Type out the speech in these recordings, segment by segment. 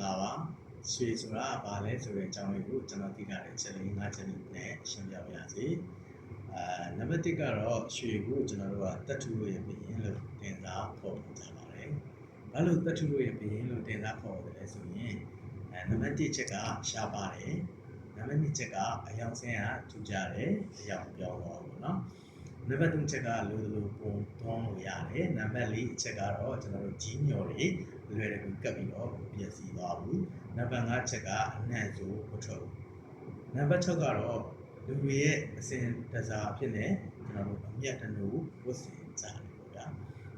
လာပါရွှေဆိုတာဘာလဲဆိုတဲ့အကြောင်းလေးကိုကျွန်တော်သိထားတဲ့ချက်လေး၅ချက်လေးနဲ့ရှင်းပြပါရစေနံပါတ်1ကတော့ရွှေကိုကျွန်တော်တို့ကတတ္ထုရဲ့ဘယင်းလို့တင်စားဖော်ပြကြပါတယ်ဘာလို့တတ္ထုရဲ့ဘယင်းလို့တင်စားဖော်ပြလဲဆိုရင်နံပါတ်1ချက်ကရှားပါတယ်နံပါတ်2ချက်ကအယောင်ဆင်းကထူကြတယ်အယောင်ပြောင်းတော့ဘူးเนาะနံပါတ်3ချက်ကလိုလိုပုံသွင်းလို့ရတယ်နံပါတ်4အချက်ကတော့ကျွန်တော်တို့ကြီးညော်တွေလွယ်တကူကပ်ပြီးတော့ပြည့်စည်သွားဘူးနံပါတ်5ချက်ကအနှံ့ဆိုမထွက်ဘူးနံပါတ်6ကတော့လူတွေရဲ့အစဉ်တစားအဖြစ်နဲ့ကျွန်တော်တို့အမြတ်တနုဝတ်ဆင်ကြတယ်ပေါ့ဗျာ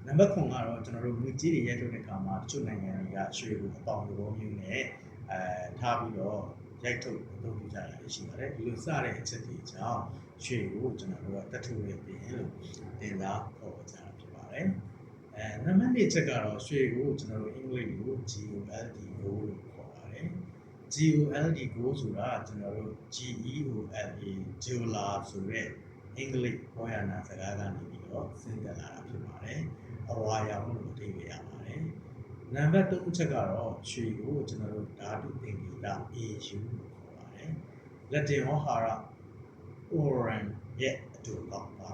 နံပါတ်9ကတော့ကျွန်တော်တို့ငွေကြေးတွေရိုက်ထုတ်တဲ့အခါမှာတချို့နိုင်ငံတွေကရွှေကိုအပေါင်သဘောမျိုးနဲ့ထားပြီးတော့ရိုက်ထုတ်အသုံးပြုကြတာရှိပါတယ်ဒီလိုစတဲ့အချက်တွေကြောင့်ရွှေကိုကျွန်တော်တို့ကတတ်ထုတ်ရပြင်လို့တင်စားခေါ်ကြတာဖြစ်ပါတယ်နံပါတ်4ချက်ကတော့ရွှေကိုကျွန်တော်တို့အင်္ဂလိပ်လို GOLD gold လို့ခေါ်ပါတယ် GOLD gold ဆိုတာကျွန်တော်တို့ GEOLA Geola ဆိုတဲ့အင်္ဂလိပ်ဘောရနာစကားကနေပြီးတော့ဆင်းသက်လာတာဖြစ်ပါတယ်အဝါရောင်လို့အဓိပ္ပာယ်ရပါတယ်နံပါတ်3ချက်ကတော့ရွှေကိုကျွန်တော်တို့ဓာတုသင်္ကေတ AU လို့ခေါ်ပါတယ်လက်တင်ဟောဟာရ Oran ရဲ့အတူကောက်ပါ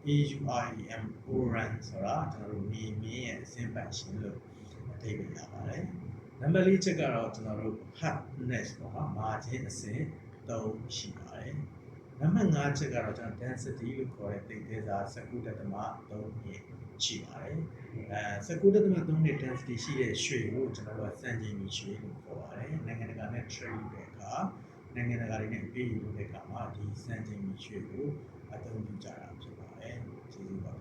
AUREM Oran ဆိုတာကျွန်တော်တို့မြေမင်းရဲ့အစင်းပတ်ရှင်လို့အဓိပ္ပာယ်ရပါတယ်နံပါတ်4ချက်ကတော့ကျွန်တော်တို့ hardness ပေါ့နော်မာခြင်းအစဉ်3ရှိပါတယ်နံပါတ်5ချက်ကတော့ကျွန်တော် density လို့ခေါ်တဲ့တိတ်သေးစား19.3မြင့်ရှိပါတယ်19.3နဲ့ density ရှိတဲ့ရွှေကိုကျွန်တော်တို့ကစံချိန်ကြီးရွှေလို့ခေါ်ပါတယ်နိုင်ငံတကာနဲ့ trade တဲ့အခါနိုင်ငံတကာတွေနဲ့ပြည်ယူတဲ့အခါမှာဒီစံချိန်ကြီးရွှေကိုအသုံးပြုကြတာဖြစ်ပါတယ်ကျေးဇူးပါ